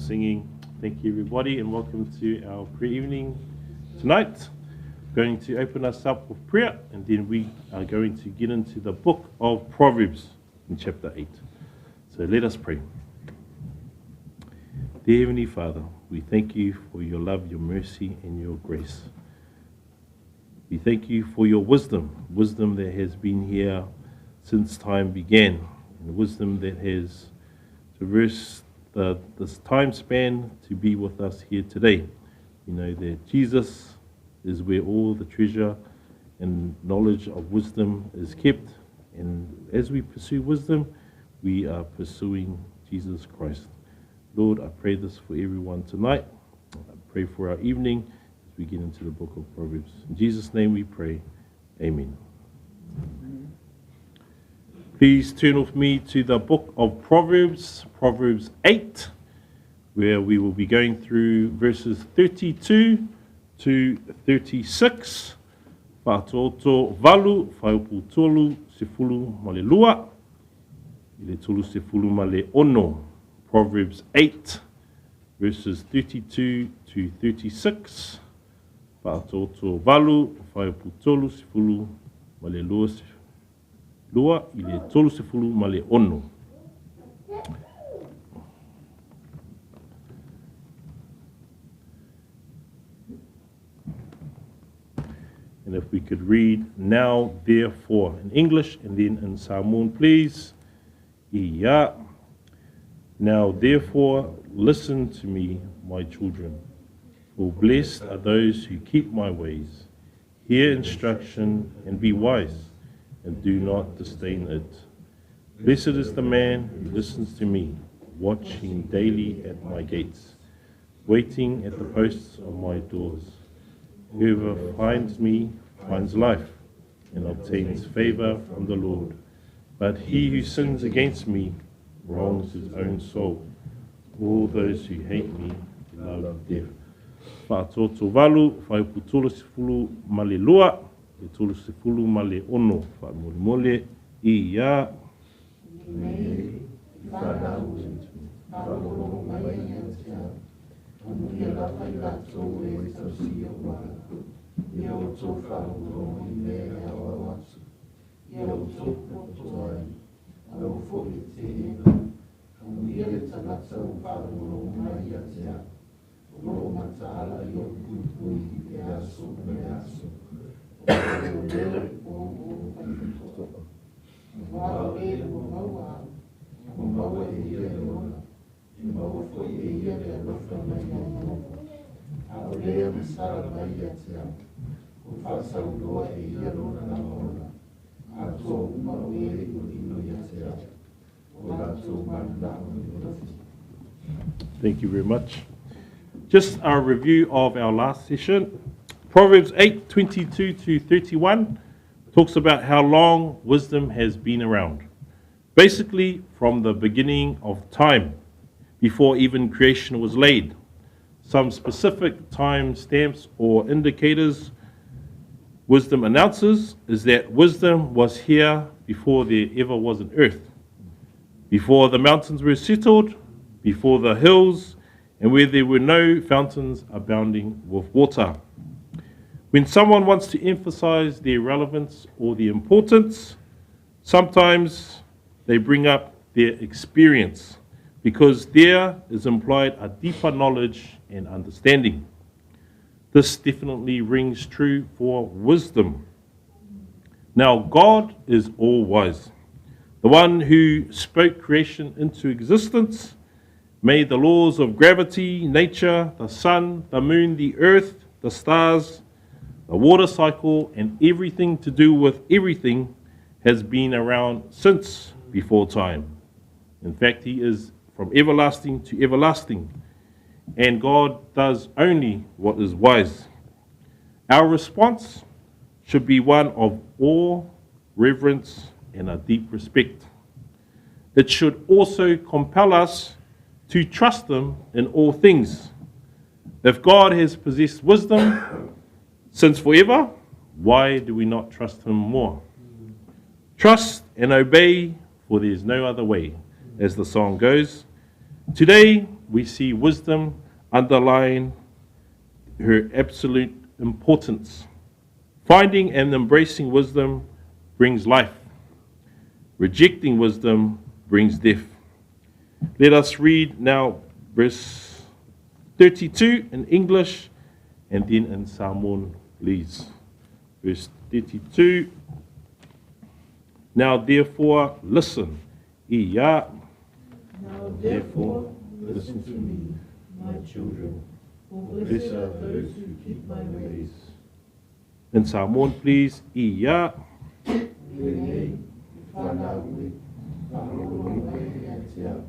singing. Thank you, everybody, and welcome to our prayer evening tonight. I'm going to open us up with prayer, and then we are going to get into the book of Proverbs in chapter 8. So let us pray. Dear Heavenly Father, we thank you for your love, your mercy, and your grace. We thank you for your wisdom that has been here since time began, and wisdom that has traversed this time span to be with us here today. We know that Jesus is where all the treasure and knowledge of wisdom is kept, and as we pursue wisdom, we are pursuing Jesus Christ. Lord, I pray this for everyone tonight. I pray for our evening as we get into the book of Proverbs. In Jesus' name we pray. Amen. Please turn with me to the book of Proverbs, Proverbs 8, where we will be going through verses 32 to 36. Whātoto valu, whaupu tolu, sefulu male lua, ile tolu sefulu male ono. Proverbs 8, verses 32 to 36. Whātoto valu, whaupu tolu, sefulu male lua, Lua ile tolu sefulu male ono. And if we could read now, therefore, in English and then in Samoan, please. Ia. Now, therefore, listen to me, my children. For blessed are those who keep my ways. Hear instruction and be wise, and do not disdain it. Blessed is the man who listens to me, watching daily at my gates, waiting at the posts of my doors. Whoever finds me finds life, and obtains favor from the Lord. But he who sins against me wrongs his own soul. All those who hate me love death. Whātoto valu, whaiputolo sefulu male lua, e tolu sefulu male ono, whamolimole, ia. Nei, whanau, whanau mai atia, anuia la whai lato e tausi o wana, ia o tō whanau i mea awa atu, ia o tō potoai, au fōi te ina, anuia le tanata o whanau mai atia, o mataala i o pui e aso me aso. Thank you very much. Just a review of our last session. Proverbs 8, 22 to 31 talks about how long wisdom has been around. Basically, from the beginning of time, before even creation was laid. Some specific time stamps or indicators wisdom announces is that wisdom was here before there ever was an earth, before the mountains were settled, before the hills, and where there were no fountains abounding with water. When someone wants to emphasize their relevance or the importance, sometimes they bring up their experience, because there is implied a deeper knowledge and understanding. This definitely rings true for wisdom. Now, God is all-wise, the one who spoke creation into existence, made the laws of gravity, nature, the sun, the moon, the earth, the stars, the water cycle, and everything to do with everything has been around since before time. In fact, he is from everlasting to everlasting, and God does only what is wise. Our response should be one of awe, reverence, and a deep respect. It should also compel us to trust him in all things. If God has possessed wisdom since forever, why do we not trust him more? Trust and obey, for there is no other way, as the song goes. Today, we see wisdom underlying her absolute importance. Finding and embracing wisdom brings life. Rejecting wisdom brings death. Let us read now verse 32 in English and then in Samoan, please. Verse 32. Now therefore listen. Ia. Now therefore listen to me, my children. Blessed are those who keep my ways. In Samoan, please. Ia. Peni, whanaue, whaholong mai atea,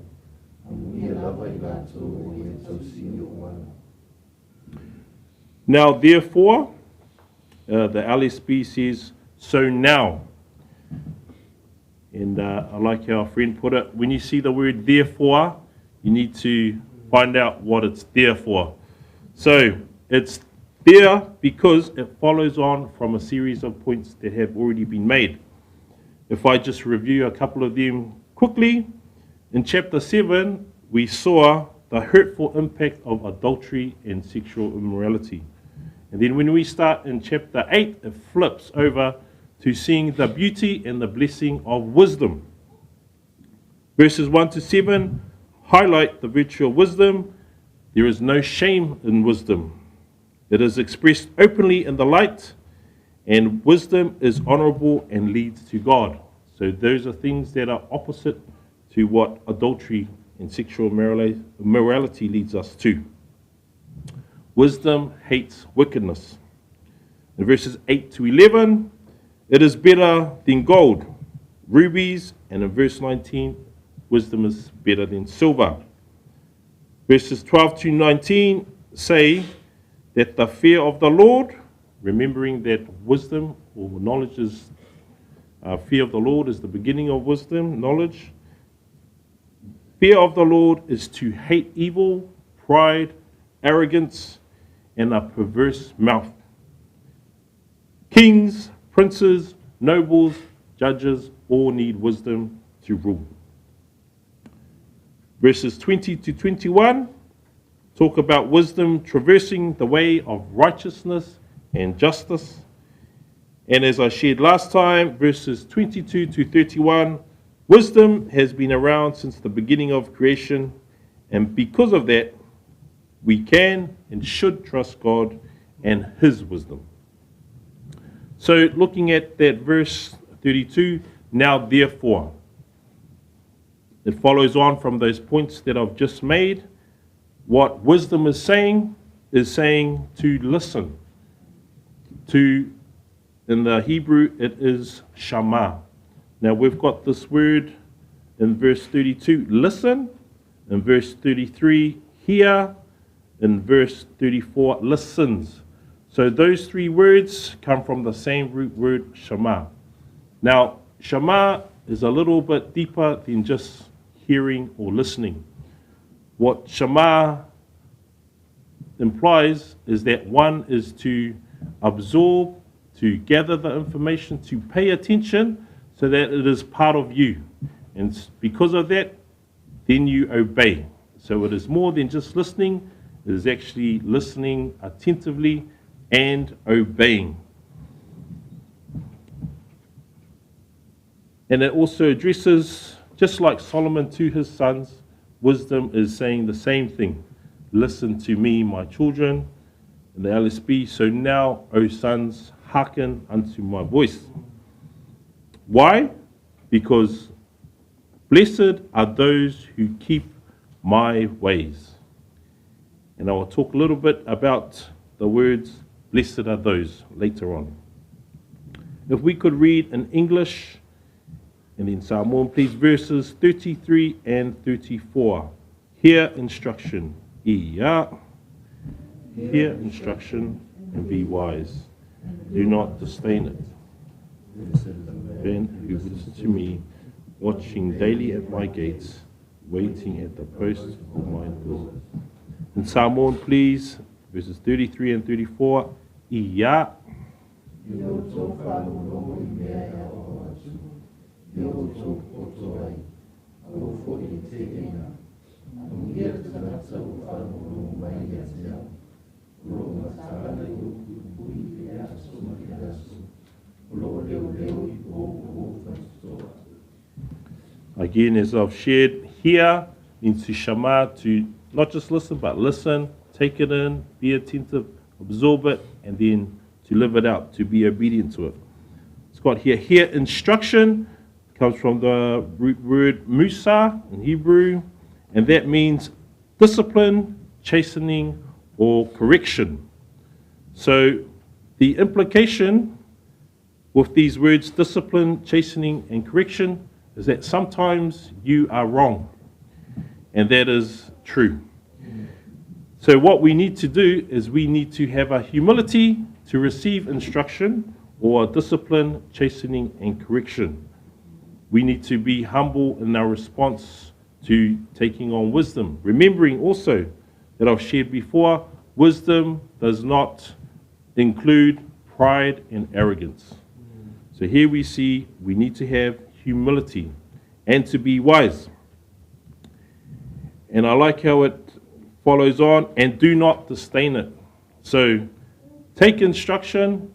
amuia lava I lātou e tausini o ana. Now therefore, the LSB says, so now. And I like how our friend put it, when you see the word therefore, you need to find out what it's there for. So it's there because it follows on from a series of points that have already been made. If I just review a couple of them quickly, in chapter 7, we saw the hurtful impact of adultery and sexual immorality. And then when we start in chapter 8, it flips over to seeing the beauty and the blessing of wisdom. Verses 1 to 7 highlight the virtue of wisdom. There is no shame in wisdom. It is expressed openly in the light, and wisdom is honorable and leads to God. So those are things that are opposite to what adultery and sexual immorality leads us to. Wisdom hates wickedness. In verses 8 to 11, it is better than gold, rubies, and in verse 19, wisdom is better than silver. Verses 12 to 19 say that the fear of the Lord, remembering that wisdom or knowledge is, fear of the Lord is the beginning of wisdom, knowledge. Fear of the Lord is to hate evil, pride, arrogance, and a perverse mouth. Kings, princes, nobles, judges all need wisdom to rule. Verses 20 to 21 talk about wisdom traversing the way of righteousness and justice. And as I shared last time, verses 22 to 31, wisdom has been around since the beginning of creation, and because of that, we can and should trust God and His wisdom. So looking at that verse 32, now therefore, it follows on from those points that I've just made. What wisdom is saying to listen. To, in the Hebrew, it is shama. Now we've got this word in verse 32, listen. In verse 33, hear. In verse 34, listens. So those three words come from the same root word, shama. Now, shama is a little bit deeper than just hearing or listening. What shama implies is that one is to absorb, to gather the information, to pay attention so that it is part of you. And because of that, then you obey. So it is more than just listening, it is actually listening attentively and obeying. And it also addresses, just like Solomon to his sons, wisdom is saying the same thing. Listen to me, my children, in the LSB. So now, O sons, hearken unto my voice. Why? Because blessed are those who keep my ways. And I will talk a little bit about the words, blessed are those, later on. If we could read in English and in Samoan, please, verses 33 and 34. Hear instruction. Ia. Hear instruction and be wise. Do not disdain it. Ben, who listens to me, watching daily at my gates, waiting at the post of my door. In Samoan, please, verses 33 and 34. Ia. Mangere tangata whakarongo mai a te ao. Ronga tāna i oku pui e aso ma ke aso. Lo leo leo I o whakastoa. Again, as I've shared here, into Shema to not just listen, but listen, take it in, be attentive, absorb it, and then to live it out, to be obedient to it. It's got here instruction, comes from the root word musa in Hebrew, and that means discipline, chastening, or correction. So the implication with these words, discipline, chastening, and correction, is that sometimes you are wrong, and that is true. So what we need to do is we need to have a humility to receive instruction or discipline, chastening, and correction. We need to be humble in our response to taking on wisdom. Remembering also that I've shared before, wisdom does not include pride and arrogance. So here we see we need to have humility and to be wise. And I like how it follows on, and do not disdain it. So take instruction,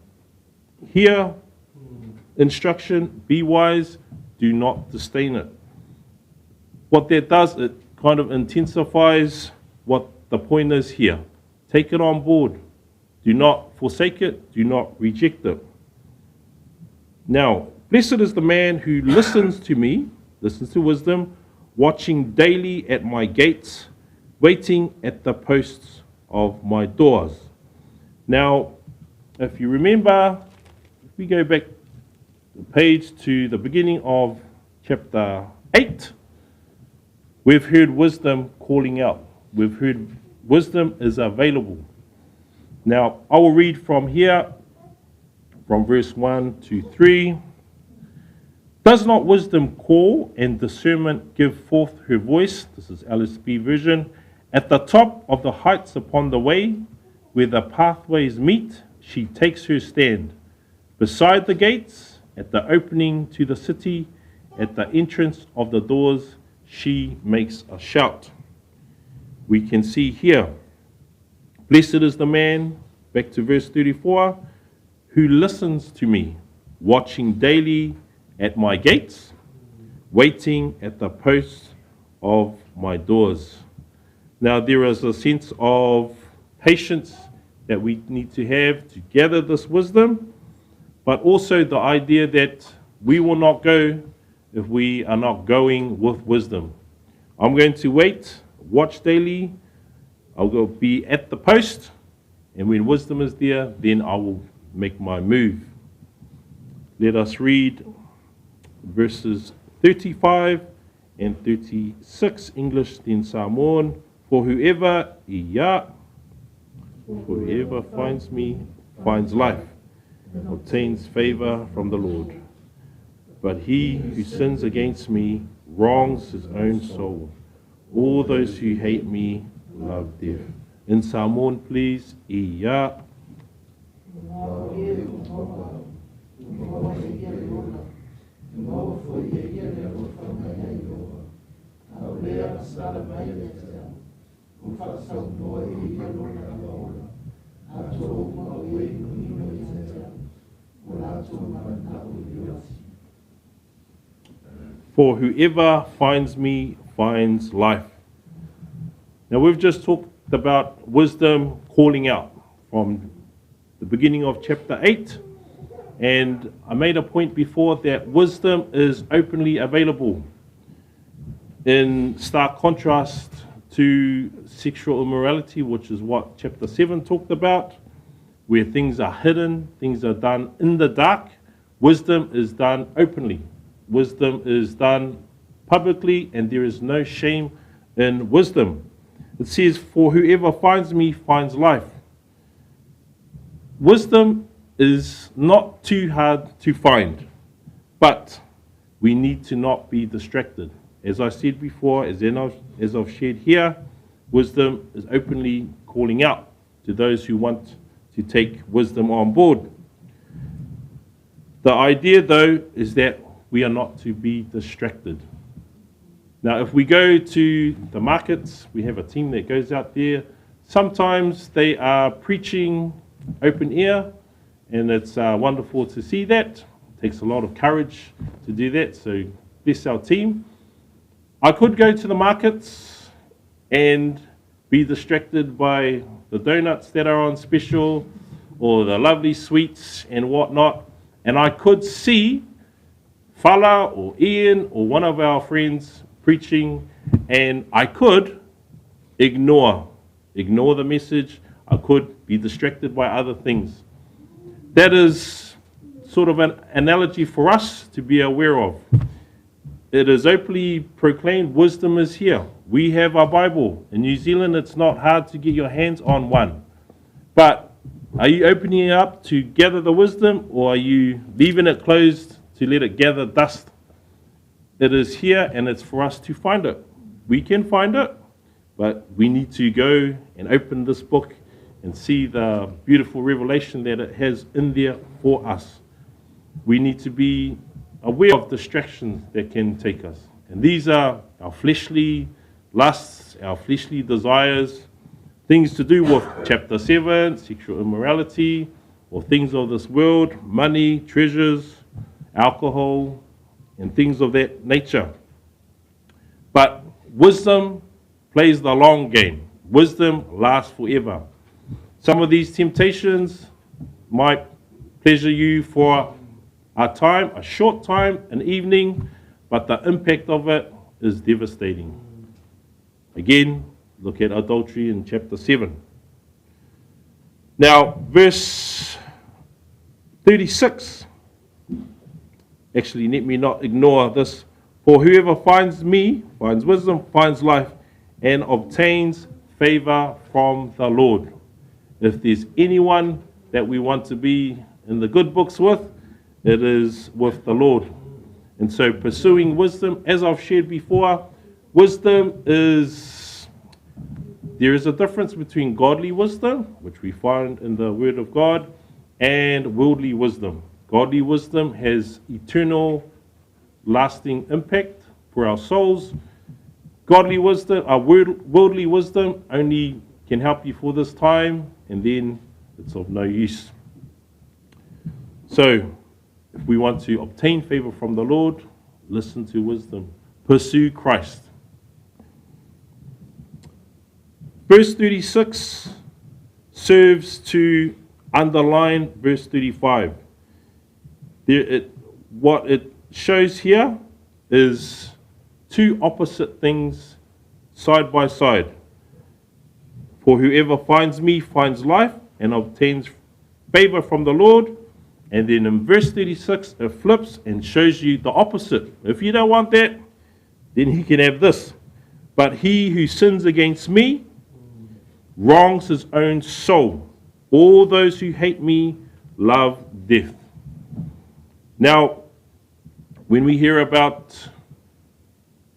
hear instruction, be wise, do not disdain it. What that does, it kind of intensifies what the point is here. Take it on board. Do not forsake it, do not reject it. Now, blessed is the man who listens to me, listens to wisdom, watching daily at my gates, waiting at the posts of my doors. Now, if you remember, if we go back the page to the beginning of chapter 8, we've heard wisdom calling out. We've heard wisdom is available. Now, I will read from here, from verse 1 to 3. Does not wisdom call and discernment give forth her voice? This is LSB version. At the top of the heights upon the way, where the pathways meet, she takes her stand. Beside the gates, at the opening to the city, at the entrance of the doors, she makes a shout. We can see here, blessed is the man, back to verse 34, who listens to me, watching daily at my gates, waiting at the posts of my doors. Now there is a sense of patience that we need to have to gather this wisdom, but also the idea that we will not go if we are not going with wisdom. I'm going to wait, watch daily, I'll go be at the post, and when wisdom is there, then I will make my move. Let us read verses 35 and 36, English then Samoan. For whoever finds me finds life and obtains favor from the Lord. But he who sins against me wrongs his own soul. All those who hate me love death. In Samoan, please, Iya. For whoever finds me finds life. Now we've just talked about wisdom calling out from the beginning of chapter 8. And I made a point before that wisdom is openly available, in stark contrast to sexual immorality, which is what chapter 7 talked about, where things are hidden, things are done in the dark. Wisdom is done openly. Wisdom is done publicly, and there is no shame in wisdom. It says, for whoever finds me finds life. Wisdom is not too hard to find, but we need to not be distracted. As I said before, as I've shared here, wisdom is openly calling out to those who want to take wisdom on board. The idea, though, is that we are not to be distracted. Now, if we go to the markets, we have a team that goes out there. Sometimes they are preaching open air, and it's wonderful to see that. It takes a lot of courage to do that, so bless our team. I could go to the markets and be distracted by the donuts that are on special or the lovely sweets and whatnot, and I could see Fala or Ian or one of our friends preaching, and I could ignore the message. I could be distracted by other things. That is sort of an analogy for us to be aware of. It is openly proclaimed, wisdom is here. We have our Bible. In New Zealand, it's not hard to get your hands on one. But are you opening it up to gather the wisdom, or are you leaving it closed to let it gather dust? It is here, and it's for us to find it. We can find it, but we need to go and open this book and see the beautiful revelation that it has in there for us. We need to be aware of distractions that can take us. And these are our fleshly lusts, our fleshly desires, things to do with chapter 7, sexual immorality, or things of this world, money, treasures, alcohol, and things of that nature. But wisdom plays the long game. Wisdom lasts forever. Some of these temptations might pleasure you for a time, a short time, an evening, but the impact of it is devastating. Again, look at adultery in chapter 7. Now, verse 36. Actually, let me not ignore this. For whoever finds me finds wisdom, finds life, and obtains favor from the Lord. If there's anyone that we want to be in the good books with, it is with the Lord. And so pursuing wisdom, as I've shared before, wisdom is, there is a difference between godly wisdom, which we find in the Word of God, and worldly wisdom. Godly wisdom has eternal, lasting impact for our souls. Godly wisdom, worldly wisdom only can help you for this time, and then it's of no use. So, if we want to obtain favor from the Lord, listen to wisdom. Pursue Christ. Verse 36 serves to underline verse 35. What it shows here is two opposite things side by side. For whoever finds me finds life and obtains favor from the Lord. And then in verse 36, it flips and shows you the opposite. If you don't want that, then he can have this. But he who sins against me wrongs his own soul. All those who hate me love death. Now, when we hear about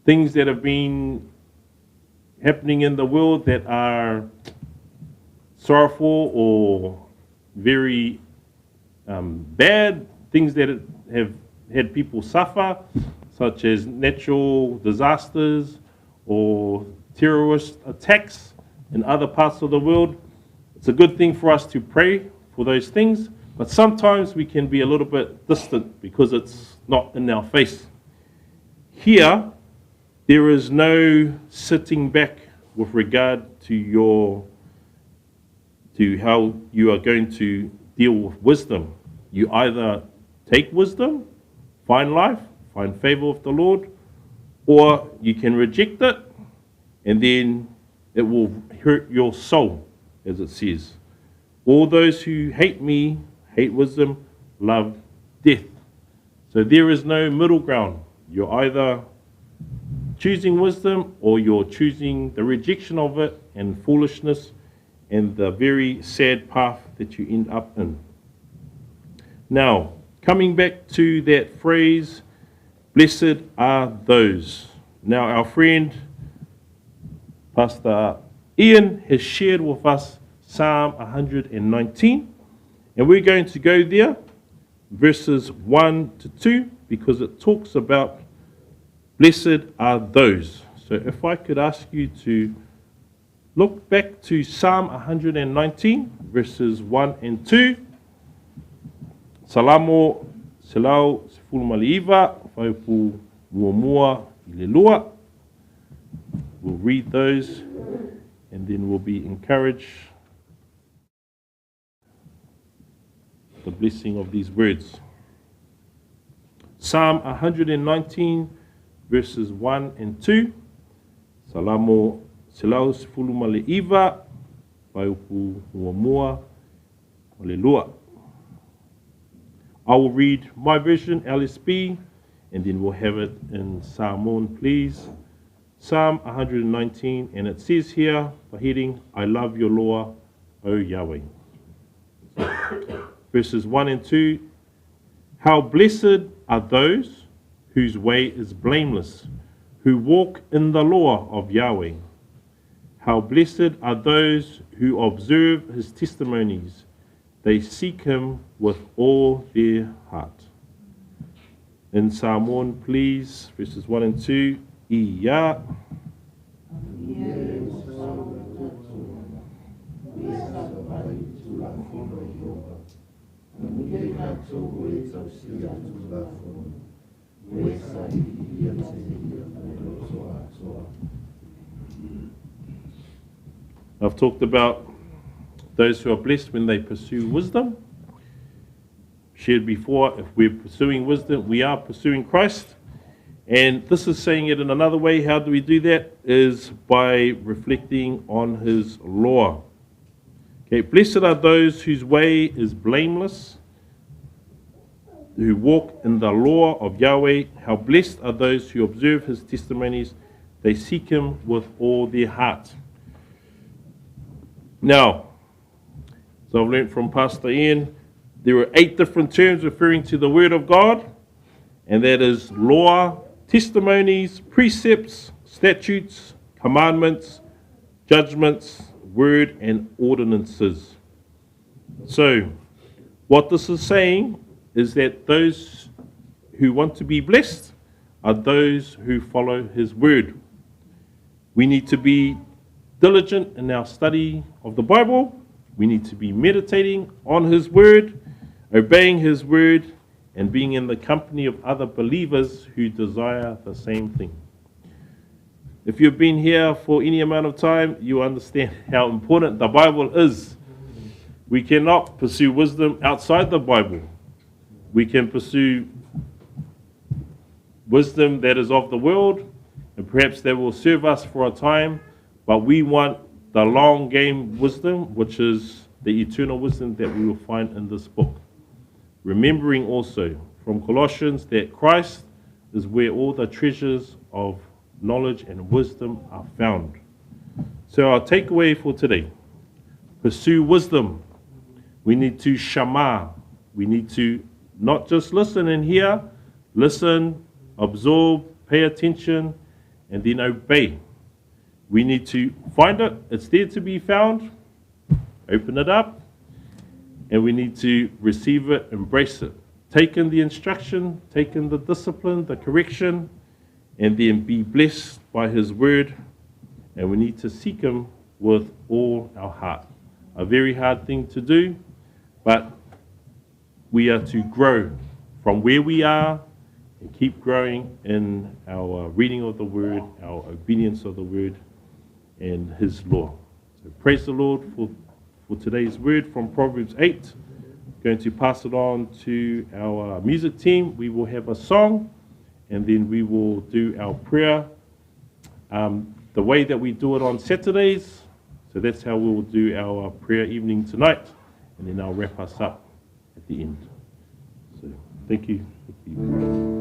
things that have been happening in the world that are sorrowful or very bad, things that have had people suffer, such as natural disasters or terrorist attacks in other parts of the world, it's a good thing for us to pray for those things. But sometimes we can be a little bit distant because it's not in our face. Here, there is no sitting back with regard to how you are going to deal with wisdom. You either take wisdom, find life, find favor with the Lord, or you can reject it, and then it will hurt your soul, as it says. All those who hate me hate wisdom, love death. So there is no middle ground. You're either choosing wisdom or you're choosing the rejection of it and foolishness and the very sad path that you end up in. Now, coming back to that phrase, blessed are those. Now, our friend, Pastor Ian, has shared with us Psalm 119. And we're going to go there, verses 1 to 2, because it talks about Blessed are those. So if I could ask you to look back to Psalm 119, verses 1 and 2. Salamo, selau, sefulu maliiva, whaipu muamua I le lua. We'll read those and then we'll be encouraged the blessing of these words. Psalm 119, verses 1 and 2. Salamo, selau, sefulu maliiva, whaipu muamua I le lua. I will read my version, LSB, and then we'll have it in Samoan, please. Psalm 119, and it says here, the heading, I love your law, O Yahweh. Verses 1 and 2, how blessed are those whose way is blameless, who walk in the law of Yahweh. How blessed are those who observe his testimonies. They seek him with all their heart. In Samoan, please, verses 1 and 2. Ia. I've talked about those who are blessed when they pursue wisdom. Shared before, if we're pursuing wisdom, we are pursuing Christ. And this is saying it in another way. How do we do that? Is by reflecting on his law. Okay, blessed are those whose way is blameless, who walk in the law of Yahweh. How blessed are those who observe his testimonies. They seek him with all their heart. Now, so I've learned from Pastor Ian, there are 8 different terms referring to the Word of God, and that is law, testimonies, precepts, statutes, commandments, judgments, word, and ordinances. So, what this is saying is that those who want to be blessed are those who follow his word. We need to be diligent in our study of the Bible. We need to be meditating on his word, obeying his word, and being in the company of other believers who desire the same thing. If you've been here for any amount of time, you understand how important the Bible is. We cannot pursue wisdom outside the Bible. We can pursue wisdom that is of the world, and perhaps that will serve us for a time, but we want the long game wisdom, which is the eternal wisdom that we will find in this book. Remembering also from Colossians that Christ is where all the treasures of knowledge and wisdom are found. So our takeaway for today, pursue wisdom. We need to shama. We need to not just listen and hear, listen, absorb, pay attention, and then obey. We need to find it. It's there to be found. Open it up. And we need to receive it, embrace it. Take in the instruction, take in the discipline, the correction, and then be blessed by his word. And we need to seek him with all our heart. A very hard thing to do, but we are to grow from where we are and keep growing in our reading of the word, our obedience of the word, and his law. So praise the Lord for today's word from Proverbs 8. Going to pass it on to our music team. We will have a song, and then we will do our prayer the way that we do it on Saturdays. So that's how we will do our prayer evening tonight, and then I'll wrap us up at the end. So thank you. Thank you.